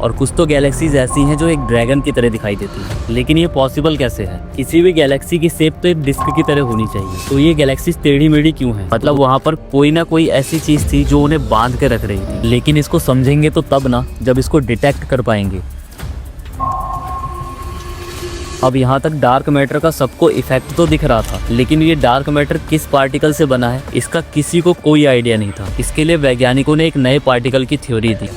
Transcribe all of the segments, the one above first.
और कुछ तो गैलेक्सीज ऐसी हैं जो एक ड्रैगन की तरह दिखाई देती है। लेकिन ये पॉसिबल कैसे है? किसी भी गैलेक्सी की शेप तो एक डिस्क की तरह होनी चाहिए, तो ये गैलेक्सीज टेढ़ी मेढ़ी क्यों है? मतलब वहाँ पर कोई ना कोई ऐसी चीज थी जो उन्हें बांध के रख रही थी। लेकिन इसको समझेंगे तो तब ना, जब इसको डिटेक्ट कर पाएंगे। अब यहाँ तक डार्क मैटर का सबको इफेक्ट तो दिख रहा था, लेकिन ये डार्क मैटर किस पार्टिकल से बना है इसका किसी को कोई आइडिया नहीं था। इसके लिए वैज्ञानिकों ने एक नए पार्टिकल की थ्योरी दी।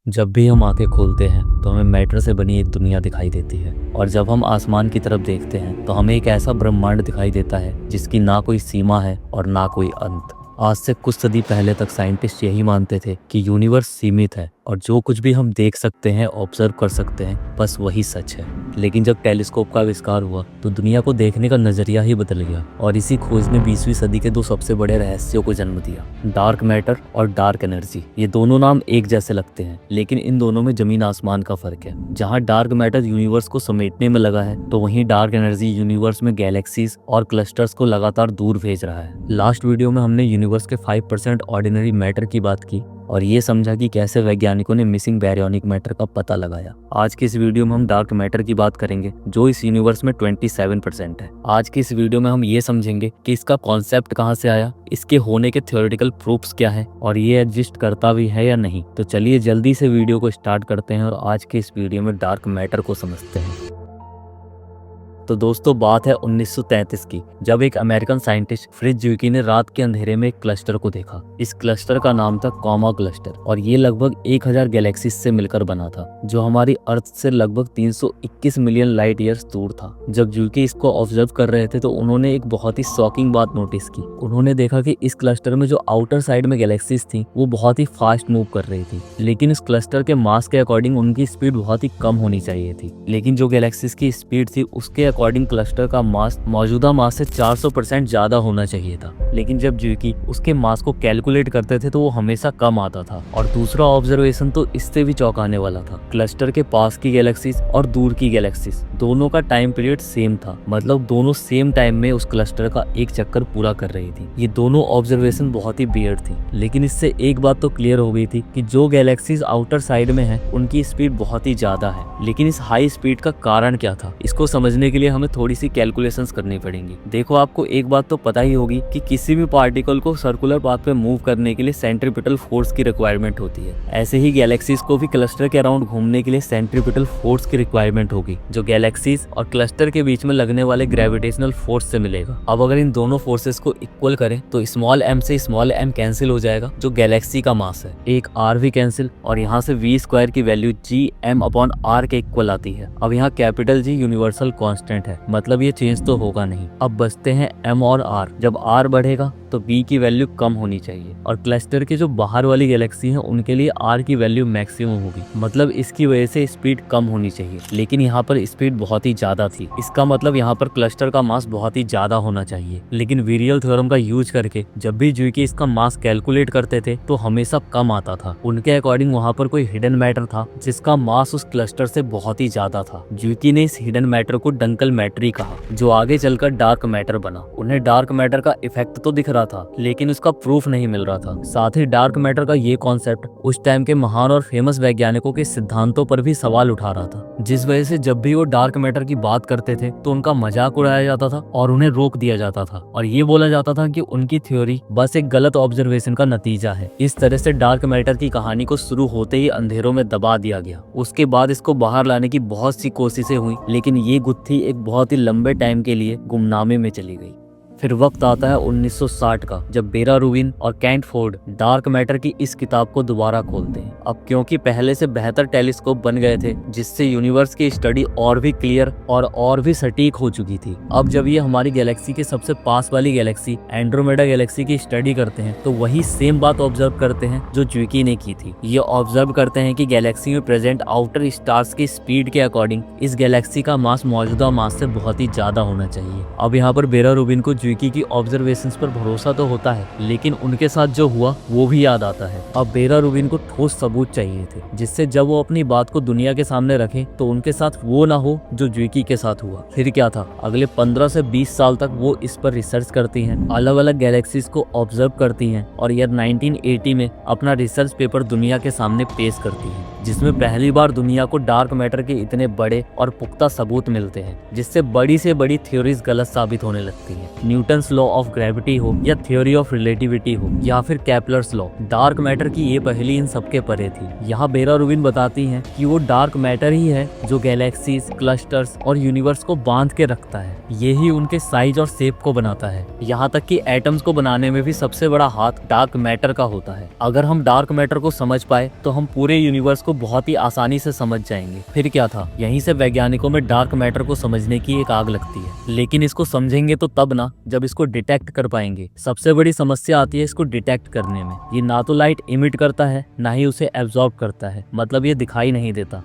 जब भी हम आंखें खोलते हैं तो हमें मैटर से बनी एक दुनिया दिखाई देती है, और जब हम आसमान की तरफ देखते हैं तो हमें एक ऐसा ब्रह्मांड दिखाई देता है जिसकी ना कोई सीमा है और ना कोई अंत। आज से कुछ सदी पहले तक साइंटिस्ट यही मानते थे कि यूनिवर्स सीमित है और जो कुछ भी हम देख सकते हैं, ऑब्जर्व कर सकते हैं, बस वही सच है। लेकिन जब टेलीस्कोप का आविष्कार हुआ तो दुनिया को देखने का नजरिया ही बदल गया, और इसी खोज ने 20वीं सदी के दो सबसे बड़े रहस्यों को जन्म दिया, डार्क मैटर और डार्क एनर्जी। ये दोनों नाम एक जैसे लगते हैं, लेकिन इन दोनों में जमीन आसमान का फर्क है। जहाँ डार्क मैटर यूनिवर्स को समेटने में लगा है, तो वहीं डार्क एनर्जी यूनिवर्स में गैलेक्सीज और क्लस्टर्स को लगातार दूर भेज रहा है। लास्ट वीडियो में हमने यूनिवर्स के 5% ऑर्डिनरी मैटर की बात की और ये समझा कि कैसे वैज्ञानिकों ने मिसिंग बैरियोनिक मैटर का पता लगाया। आज की इस वीडियो में हम डार्क मैटर की बात करेंगे जो इस यूनिवर्स में 27% है। आज की इस वीडियो में हम ये समझेंगे कि इसका कॉन्सेप्ट कहाँ से आया, इसके होने के थ्योरेटिकल प्रूफ्स क्या है और ये एग्जिस्ट करता भी है या नहीं। तो चलिए जल्दी से वीडियो को स्टार्ट करते हैं और आज के इस वीडियो में डार्क मैटर को समझते हैं। तो दोस्तों बात है 1933 की, जब एक अमेरिकन साइंटिस्ट फ्रिट्ज ज़ुइकी ने रात के अंधेरे में एक क्लस्टर को देखा। इस क्लस्टर का नाम था कॉमा क्लस्टर और ये लगभग 1000 गैलेक्सीज से मिलकर बना था, जो हमारी अर्थ से लगभग 321 मिलियन लाइट ईयर्स दूर था। जब ज़ुइकी इसको ऑब्जर्व कर रहे थे तो उन्होंने एक बहुत ही शॉकिंग बात नोटिस की। उन्होंने देखा कि इस क्लस्टर में जो आउटर साइड में गैलेक्सीज थी वो बहुत ही फास्ट मूव कर रही थी, लेकिन इस क्लस्टर के मास के अकॉर्डिंग उनकी स्पीड बहुत ही कम होनी चाहिए थी। लेकिन जो गैलेक्सीज की स्पीड थी उसके अकॉर्डिंग क्लस्टर का मास मौजूदा मास से 400% ज्यादा होना चाहिए था। लेकिन जब ज़ुइकी उसके मास को कैलकुलेट करते थे तो वो हमेशा कम आता था। और दूसरा ऑब्जर्वेशन तो इससे भी चौंकाने वाला था। क्लस्टर के पास की गैलेक्सीज और दूर की गैलेक्सीज दोनों का टाइम पीरियड सेम था, मतलब दोनों सेम टाइम में उस क्लस्टर का एक चक्कर पूरा कर रही थी। ये दोनों ऑब्जर्वेशन बहुत ही वियर्ड थी, लेकिन इससे एक बात तो क्लियर हो गई थी कि जो गैलेक्सीज आउटर साइड में है उनकी स्पीड बहुत ही ज्यादा है। लेकिन इस हाई स्पीड का कारण क्या था, इसको समझने के लिए हमें थोड़ी सी कैलकुलेशंस करनी पड़ेंगी। देखो आपको एक बात तो पता ही होगी कि किसी भी पार्टिकल को सर्कुलर पाथ पे मूव करने के लिए सेंट्रीपिटल फोर्स की रिक्वायरमेंट होती है। ऐसे ही गैलेक्सीज को भी क्लस्टर के अराउंड घूमने के लिए सेंट्रीपिटल फोर्स की रिक्वायरमेंट होगी, जो गैलेक्सीज और क्लस्टर के बीच में लगने वाले ग्रेविटेशनल फोर्स से मिलेगा। अब अगर इन दोनों फोर्सेस को इक्वल करें तो स्मॉल m से स्मॉल m कैंसिल हो जाएगा, जो गैलेक्सी का मास है। एक r भी कैंसिल और यहाँ से v² की वैल्यू Gm/r के इक्वल आती है। अब यहाँ कैपिटल G यूनिवर्सल कांस्टेंट है, मतलब ये चेंज तो होगा नहीं। अब बचते हैं m और r। जब r बढ़ेगा तो b की वैल्यू कम होनी चाहिए, और क्लस्टर के जो बाहर वाली गैलेक्सी है उनके लिए r की वैल्यू मैक्सिमम होगी, मतलब इसकी वजह से स्पीड कम होनी चाहिए। लेकिन यहाँ पर स्पीड बहुत ही ज्यादा थी, इसका मतलब यहाँ पर क्लस्टर का मास बहुत ही ज्यादा होना चाहिए। लेकिन वीरियल थ्योरम का यूज करके जब भी ज़ुइकी इसका मास कैलकुलेट करते थे तो हमेशा कम आता था। उनके अकॉर्डिंग वहाँ पर कोई हिडन मैटर था जिसका मास उस क्लस्टर से बहुत ही ज्यादा था। ज़ुइकी ने इस हिडन मैटर को डंकल मैटरी कहा, जो आगे चलकर डार्क मैटर बना। उन्हें डार्क मैटर का इफेक्ट तो दिख रहा था, लेकिन उसका प्रूफ नहीं मिल रहा था। साथ ही डार्क मैटर का ये कॉन्सेप्ट उस टाइम के महान और फेमस वैज्ञानिकों के सिद्धांतों पर भी सवाल उठा रहा था, जिस वजह से जब भी वो डार्क मैटर की बात करते थे तो उनका मजाक उड़ाया जाता था और उन्हें रोक दिया जाता था, और ये बोला जाता था कि उनकी थ्योरी बस एक गलत ऑब्जर्वेशन का नतीजा है। इस तरह से डार्क मैटर की कहानी को शुरू होते ही अंधेरों में दबा दिया गया। उसके बाद इसको बाहर लाने की बहुत सी कोशिशें हुई, लेकिन ये गुत्थी एक बहुत ही लंबे टाइम के लिए गुमनामे में चली गई। फिर वक्त आता है 1960 का, जब बेरा रूबिन और कैंट फोर्ड डार्क मैटर की इस किताब को दोबारा खोलते हैं। अब क्योंकि पहले से बेहतर टेलीस्कोप बन गए थे, जिससे यूनिवर्स की स्टडी और भी क्लियर और भी सटीक हो चुकी थी। अब जब ये हमारी गैलेक्सी के सबसे पास वाली गैलेक्सी एंड्रोमेडा गैलेक्सी की स्टडी करते हैं तो वही सेम बात ऑब्जर्व करते हैं जो ज़ुइकी ने की थी। ये ऑब्जर्व करते हैं कि गैलेक्सी में प्रेजेंट आउटर स्टार्स की स्पीड के अकॉर्डिंग इस गैलेक्सी का मास मौजूदा मास से बहुत ही ज्यादा होना चाहिए। अब यहाँ पर बेरा रूबिन को ज्विकी की ऑब्जर्वेशंस पर भरोसा तो होता है, लेकिन उनके साथ जो हुआ वो भी याद आता है। अब वेरा रूबिन को ठोस सबूत चाहिए थे, जिससे जब वो अपनी बात को दुनिया के सामने रखे तो उनके साथ वो ना हो जो ज्विकी के साथ हुआ। फिर क्या था, अगले 15 से 20 साल तक वो इस पर रिसर्च करती हैं, अलग अलग गैलेक्सीज को ऑब्जर्व करती हैं और ईयर 1980 में अपना रिसर्च पेपर दुनिया के सामने पेश करती हैं, जिसमें पहली बार दुनिया को डार्क मैटर के इतने बड़े और पुख्ता सबूत मिलते हैं, जिससे बड़ी से बड़ी थ्योरीज गलत साबित होने लगती हैं। न्यूटन्स लॉ ऑफ ग्रेविटी हो या थ्योरी ऑफ रिलेटिविटी हो या फिर केपलर्स लॉ, डार्क मैटर की ये पहेली इन सबके परे थी। यहाँ वेरा रूबिन बताती हैं कि वो डार्क मैटर ही है जो गैलेक्सीज, क्लस्टर्स और यूनिवर्स को बांध के रखता है। यही उनके साइज और शेप को बनाता है। यहाँ तक कि एटम्स को बनाने में भी सबसे बड़ा हाथ डार्क मैटर का होता है। अगर हम डार्क मैटर को समझ पाए तो हम पूरे यूनिवर्स को बहुत ही आसानी से समझ जाएंगे। फिर क्या था, यहीं से वैज्ञानिकों में डार्क मैटर को समझने की एक आग लगती है। लेकिन इसको समझेंगे तो तब ना जब इसको डिटेक्ट कर पाएंगे। सबसे बड़ी समस्या आती है इसको डिटेक्ट करने में। ये ना तो लाइट इमिट करता है, ना ही उसे एब्जॉर्ब करता है, मतलब ये दिखाई नहीं देता।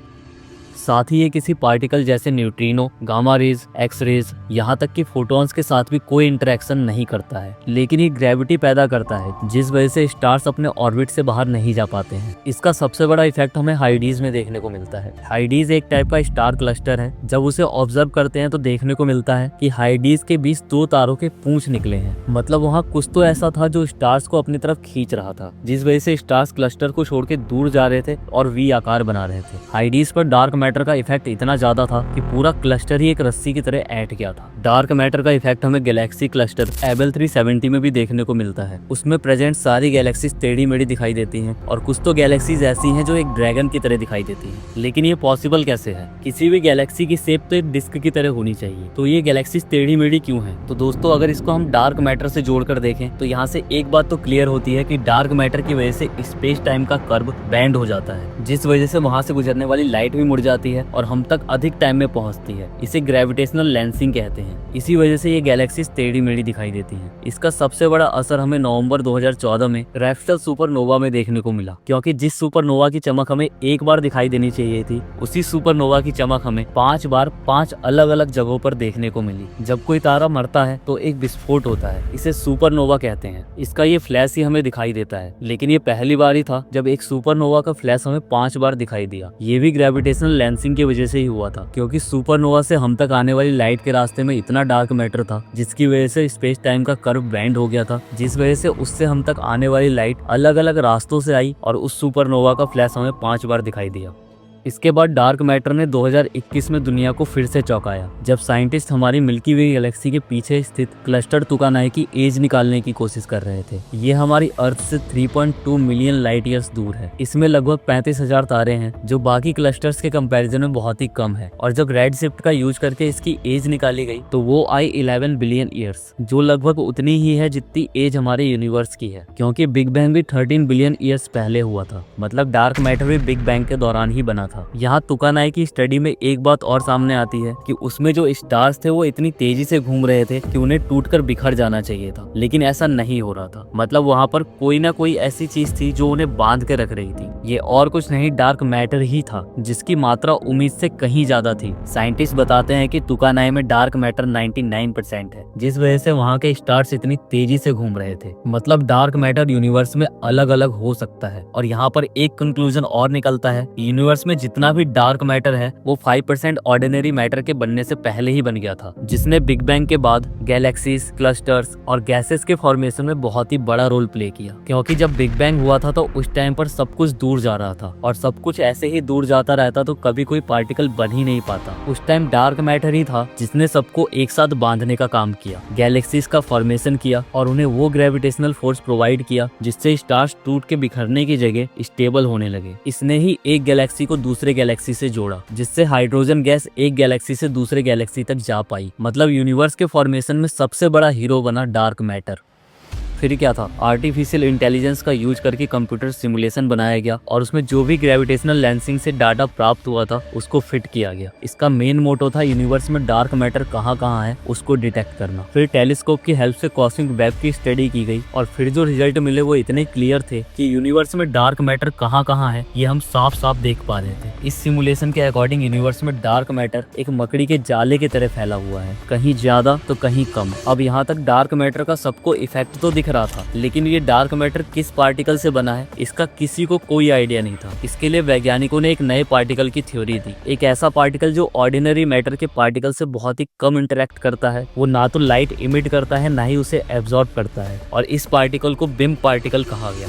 साथ ही ये किसी पार्टिकल जैसे neutrino, gamma rays, X rays, यहाँ तक कि फोटॉन्स के साथ भी कोई इंटरेक्शन नहीं करता है। लेकिन ये ग्रेविटी पैदा करता है, जिस वजह से स्टार्स अपने ऑर्बिट से बाहर नहीं जा पाते हैं। इसका सबसे बड़ा इफेक्ट हमें हाइडीज में देखने को मिलता है। हाइडीज एक टाइप का स्टार क्लस्टर है। जब उसे ऑब्जर्व करते हैं तो देखने को मिलता है कि हाइडीज के बीच दो तारों के पूंछ निकले हैं। मतलब वहाँ कुछ तो ऐसा था जो स्टार्स को अपनी तरफ खींच रहा था, जिस वजह से स्टार्स क्लस्टर को छोड़ के दूर जा रहे थे और वी आकार बना रहे थे। हाइडीज पर डार्क मैटर का इफेक्ट इतना ज्यादा था कि पूरा क्लस्टर ही एक रस्सी की तरह ऐंठ गया था। डार्क मैटर का इफेक्ट हमें गैलेक्सी क्लस्टर एबल 370 में भी देखने को मिलता है। उसमें प्रेजेंट सारी गैलेक्सीज टेढ़ी मेढ़ी दिखाई देती हैं और कुछ तो गैलेक्सीज ऐसी हैं जो एक ड्रैगन की तरह दिखाई देती हैं। लेकिन ये पॉसिबल कैसे है? किसी भी गैलेक्सी की शेप तो एक डिस्क की तरह होनी चाहिए, तो ये गैलेक्सीज टेढ़ी मेढ़ी क्यों है? तो दोस्तों, अगर इसको हम डार्क मैटर से जोड़कर देखें तो यहाँ से एक बात तो क्लियर होती है कि डार्क मैटर की वजह से स्पेस टाइम का कर्व बैंड हो जाता है, जिस वजह से वहां से गुजरने वाली लाइट भी मुड़ जाती है और हम तक अधिक टाइम में पहुंचती है। इसे ग्रेविटेशनल लेंसिंग कहते हैं। इसी वजह से ये गैलेक्सीज टेढ़ी मेढ़ी दिखाई देती हैं। इसका सबसे बड़ा असर हमें नवंबर 2014 में रैप्टर सुपरनोवा में देखने को मिला, क्योंकि जिस सुपरनोवा की चमक हमें एक बार दिखाई देनी चाहिए थी, उसी सुपरनोवा की चमक हमें 5 बार 5 अलग अलग जगहों पर देखने को मिली। जब कोई तारा मरता है तो एक विस्फोट होता है, इसे सुपरनोवा कहते हैं। इसका ये फ्लैश ही हमें दिखाई देता है, लेकिन ये पहली बार ही था जब एक सुपरनोवा का फ्लैश हमें 5 बार दिखाई दिया। ये भी ग्रेविटेशनल लेंसिंग की वजह से ही हुआ था, क्योंकि सुपरनोवा से हम तक आने वाली लाइट के रास्ते में इतना डार्क मैटर था, जिसकी वजह से स्पेस टाइम का कर्व बैंड हो गया था, जिस वजह से उससे हम तक आने वाली लाइट अलग अलग रास्तों से आई और उस सुपरनोवा का फ्लैश हमें 5 बार दिखाई दिया। इसके बाद डार्क मैटर ने 2021 में दुनिया को फिर से चौंकाया, जब साइंटिस्ट हमारी मिल्की वे गैलेक्सी के पीछे स्थित क्लस्टर तुकानाई की एज निकालने की कोशिश कर रहे थे। ये हमारी अर्थ से 3.2 मिलियन लाइट ईयर्स दूर है। इसमें लगभग 35,000 तारे हैं, जो बाकी क्लस्टर्स के कंपैरिजन में बहुत ही कम है। और जब रेड शिफ्ट का यूज करके इसकी एज निकाली गई तो वो आई 11 बिलियन ईयर्स, जो लगभग उतनी ही है जितनी एज हमारे यूनिवर्स की है, क्योंकि बिग बैंग भी 13 बिलियन ईयर्स पहले हुआ था। मतलब डार्क मैटर भी बिग बैंग के दौरान ही बना था। यहाँ तुकानाई की स्टडी में एक बात और सामने आती है कि उसमें जो स्टार्स थे वो इतनी तेजी से घूम रहे थे कि उन्हें टूटकर बिखर जाना चाहिए था, लेकिन ऐसा नहीं हो रहा था। मतलब वहाँ पर कोई ना कोई ऐसी चीज थी जो उन्हें बांध के रख रही थी। ये और कुछ नहीं, डार्क मैटर ही था, जिसकी मात्रा उम्मीद से कहीं ज्यादा थी। साइंटिस्ट बताते हैं कि तुकानाई में डार्क मैटर 99% है, जिस वजह से वहाँ के स्टार्स इतनी तेजी से घूम रहे थे। मतलब डार्क मैटर यूनिवर्स में अलग अलग हो सकता है। और यहाँ पर एक कंक्लूजन और निकलता है, यूनिवर्स में जितना भी डार्क मैटर है वो 5% ऑर्डिनरी मैटर के बनने से पहले ही बन गया था, जिसने बिग बैंग के बाद गैलेक्सीज, क्लस्टर्स और गैसेस के फॉर्मेशन में बहुत ही बड़ा रोल प्ले किया। क्योंकि जब बिग बैंग हुआ था तो उस टाइम पर सब कुछ दूर जा रहा था, और सब कुछ ऐसे ही दूर जाता रहता तो कभी कोई पार्टिकल बन ही नहीं पाता। उस टाइम डार्क मैटर ही था जिसने सबको एक साथ बांधने का काम किया, गैलेक्सीज का फॉर्मेशन किया और उन्हें वो ग्रेविटेशनल फोर्स प्रोवाइड किया जिससे स्टार्स टूट के बिखरने की जगह स्टेबल होने लगे। इसने ही एक गैलेक्सी को दूसरे गैलेक्सी से जोड़ा, जिससे हाइड्रोजन गैस एक गैलेक्सी से दूसरे गैलेक्सी तक जा पाई। मतलब यूनिवर्स के फॉर्मेशन में सबसे बड़ा हीरो बना डार्क मैटर। फिर क्या था, आर्टिफिशियल इंटेलिजेंस का यूज करके कंप्यूटर सिमुलेशन बनाया गया और उसमें जो भी ग्रेविटेशनल लेंसिंग से डाटा प्राप्त हुआ था उसको फिट किया गया। इसका मेन मोटो था यूनिवर्स में डार्क मैटर कहाँ कहाँ है उसको डिटेक्ट करना। फिर टेलीस्कोप की हेल्प से कॉस्मिक वेब की स्टडी की गई और फिर जो रिजल्ट मिले वो इतने क्लियर थे कि यूनिवर्स में डार्क मैटर कहाँ कहाँ है ये हम साफ साफ देख पा रहे थे। इस सिमुलेशन के अकॉर्डिंग यूनिवर्स में डार्क मैटर एक मकड़ी के जाले की तरह फैला हुआ है, कहीं ज्यादा तो कहीं कम। अब यहाँ तक डार्क मैटर का सबको इफेक्ट तो दिख रहा था, लेकिन ये डार्क मैटर किस पार्टिकल से बना है इसका किसी को कोई आइडिया नहीं था। इसके लिए वैज्ञानिकों ने एक नए पार्टिकल की थ्योरी दी, एक ऐसा पार्टिकल जो ऑर्डिनरी मैटर के पार्टिकल से बहुत ही कम इंटरेक्ट करता है। वो ना तो लाइट इमिट करता है ना ही उसे एब्जॉर्ब करता है, और इस पार्टिकल को बिम पार्टिकल कहा गया,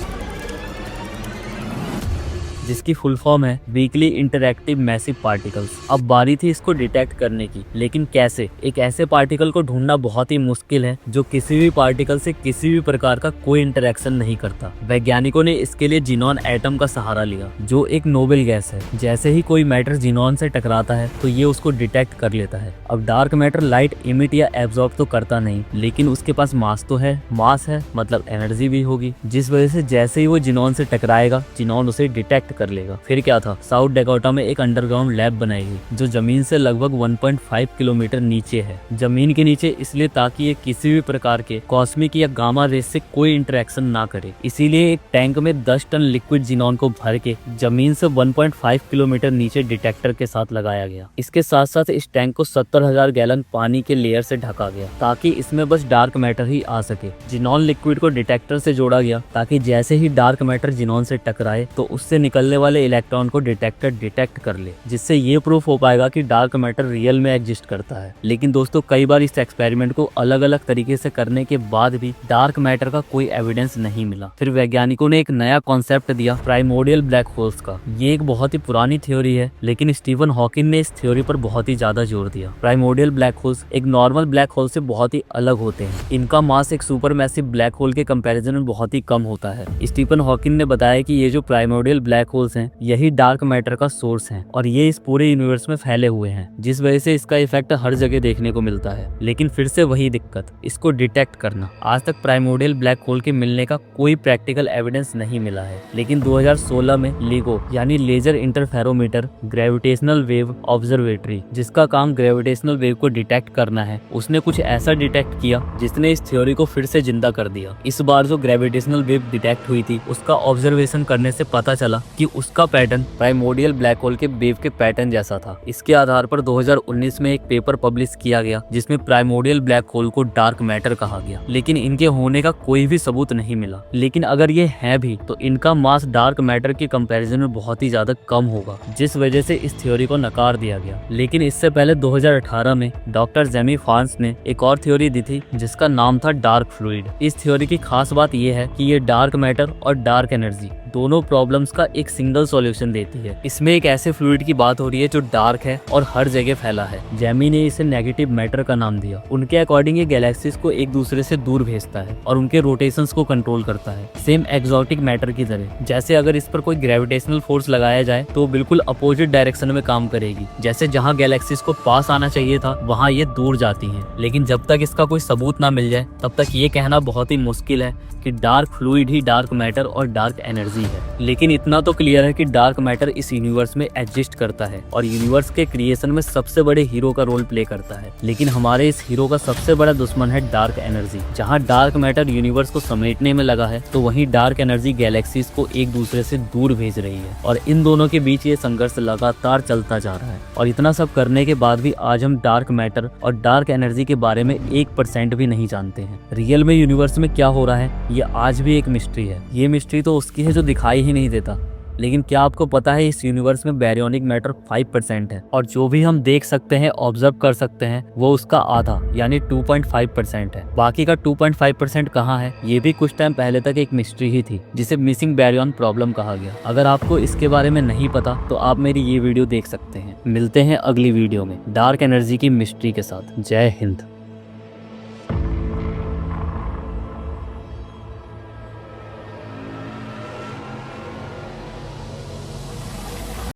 जिसकी फुल फॉर्म है वीकली इंटरैक्टिव मैसिव पार्टिकल्स। अब बारी थी इसको डिटेक्ट करने की, लेकिन कैसे? एक ऐसे पार्टिकल को ढूंढना बहुत ही मुश्किल है जो किसी भी पार्टिकल से किसी भी प्रकार का कोई इंटरेक्शन नहीं करता। वैज्ञानिकों ने इसके लिए जिनॉन एटम का सहारा लिया, जो एक नोबेल गैस है। जैसे ही कोई मैटर जिनॉन से टकराता है तो ये उसको डिटेक्ट कर लेता है। अब डार्क मैटर लाइट इमिट या एब्जॉर्ब तो करता नहीं, लेकिन उसके पास मास तो है। मास है मतलब एनर्जी भी होगी, जिस वजह से जैसे ही वो जिनॉन से टकराएगा जिनॉन उसे डिटेक्ट कर लेगा। फिर क्या था, साउथ डेकोटा में एक अंडरग्राउंड लैब बनाई गई जो जमीन से लगभग 1.5 किलोमीटर नीचे है। जमीन के नीचे इसलिए ताकि ये किसी भी प्रकार के कॉस्मिक या गामा रेस से कोई इंटरेक्शन ना करे। इसीलिए एक टैंक में 10 टन लिक्विड जिनॉन को भर के जमीन से 1.5 किलोमीटर नीचे डिटेक्टर के साथ लगाया गया। इसके साथ साथ इस टैंक को 70,000 गैलन पानी के लेयर से ढका गया ताकि इसमें बस डार्क मैटर ही आ सके। जिनॉन लिक्विड को डिटेक्टर से जोड़ा गया ताकि जैसे ही डार्क मैटर जिनॉन से टकराए तो उससे निकलने वाले इलेक्ट्रॉन को डिटेक्टर डिटेक्ट कर ले, जिससे ये प्रूफ हो पाएगा कि डार्क मैटर रियल में एग्जिस्ट करता है। लेकिन दोस्तों कई बार इस एक्सपेरिमेंट को अलग अलग तरीके से करने के बाद भी डार्क मैटर का कोई एविडेंस नहीं मिला। फिर वैज्ञानिकों ने एक नया कॉन्सेप्ट दिया प्राइमोर्डियल ब्लैक होल्स का। ये एक बहुत ही पुरानी थ्योरी है, लेकिन स्टीफन हॉकिंग ने इस थ्योरी पर बहुत ही ज्यादा जोर दिया। प्राइमोर्डियल ब्लैक होल्स एक नॉर्मल ब्लैक होल से बहुत ही अलग होते हैं। इनका मास एक सुपर मैसिव ब्लैक होल के कंपैरिजन में बहुत ही कम होता है। स्टीफन हॉकिंग ने बताया कि ये जो प्राइमोर्डियल ब्लैक होल्स हैं यही डार्क मैटर का सोर्स है और ये इस पूरे यूनिवर्स में फैले हुए हैं, जिस वजह से इसका इफेक्ट हर जगह देखने को मिलता है। लेकिन फिर से वही दिक्कत, इसको डिटेक्ट करना। आज तक प्राइमोर्डियल ब्लैक होल के मिलने का कोई प्रैक्टिकल एविडेंस नहीं मिला है, लेकिन 2016 में LIGO यानी laser interferometer gravitational wave observatory, जिसका काम ग्रेविटेशनल वेव को डिटेक्ट करना है, उसने कुछ ऐसा डिटेक्ट किया जिसने इस थ्योरी को फिर से जिंदा कर दिया। इस बार जो ग्रेविटेशनल वेव डिटेक्ट हुई थी उसका ऑब्जर्वेशन करने से पता चला कि उसका पैटर्न प्राइमोर्डियल ब्लैक होल के वेव के पैटर्न जैसा था। इसके आधार पर 2019 में एक पेपर पब्लिश किया गया जिसमें प्राइमोर्डियल ब्लैक होल को डार्क मैटर कहा गया, लेकिन इनके होने का कोई भी सबूत नहीं मिला। लेकिन अगर ये है भी तो इनका मास डार्क मैटर के कंपैरिजन में बहुत ही ज्यादा कम होगा, जिस वजह से इस थ्योरी को नकार दिया गया। लेकिन इससे पहले 2018 में डॉक्टर जेमी फार्न्स ने एक और थ्योरी दी थी जिसका नाम था डार्क फ्लूइड। इस थ्योरी की खास बात यह है कि ये डार्क मैटर और डार्क एनर्जी दोनों प्रॉब्लम्स का एक सिंगल सॉल्यूशन देती है। इसमें एक ऐसे फ्लूइड की बात हो रही है जो डार्क है और हर जगह फैला है। जेमी ने इसे नेगेटिव मैटर का नाम दिया। उनके अकॉर्डिंग ये गैलेक्सीज को एक दूसरे से दूर भेजता है और उनके रोटेशंस को कंट्रोल करता है, सेम एक्सोटिक मैटर की तरह। जैसे अगर इस पर कोई ग्रेविटेशनल फोर्स लगाया जाए तो बिल्कुल अपोजिट डायरेक्शन में काम करेगी। जैसे जहाँ गैलेक्सीज को पास आना चाहिए था वहाँ ये दूर जाती है। लेकिन जब तक इसका कोई सबूत ना मिल जाए तब तक ये कहना बहुत ही मुश्किल है कि डार्क फ्लूइड ही डार्क मैटर और डार्क एनर्जी है। लेकिन इतना तो क्लियर है कि डार्क मैटर इस यूनिवर्स में एग्जिस्ट करता है और यूनिवर्स के क्रिएशन में सबसे बड़े हीरो का रोल प्ले करता है। लेकिन हमारे इस हीरो का सबसे बड़ा दुश्मन है डार्क एनर्जी। जहाँ डार्क मैटर यूनिवर्स को समेटने में लगा है तो वहीं डार्क एनर्जी गैलेक्सीज को एक दूसरे से दूर भेज रही है और इन दोनों के बीच ये संघर्ष लगातार चलता जा रहा है। और इतना सब करने के बाद भी आज हम डार्क मैटर और डार्क एनर्जी के बारे में 1% भी नहीं जानते हैं। रियल में यूनिवर्स में क्या हो रहा है ये आज भी एक मिस्ट्री है। ये मिस्ट्री तो उसकी है जो दिखाई ही नहीं देता। लेकिन क्या आपको पता है इस यूनिवर्स में बैरियोनिक मैटर 5% है और जो भी हम देख सकते हैं ऑब्जर्व कर सकते हैं वो उसका आधा यानी 2.5% है। बाकी का 2.5% कहाँ है ये भी कुछ टाइम पहले तक एक मिस्ट्री ही थी जिसे मिसिंग बैरियन प्रॉब्लम कहा गया। अगर आपको इसके बारे में नहीं पता तो आप मेरी ये वीडियो देख सकते हैं। मिलते हैं अगली वीडियो में डार्क एनर्जी की मिस्ट्री के साथ। जय हिंद।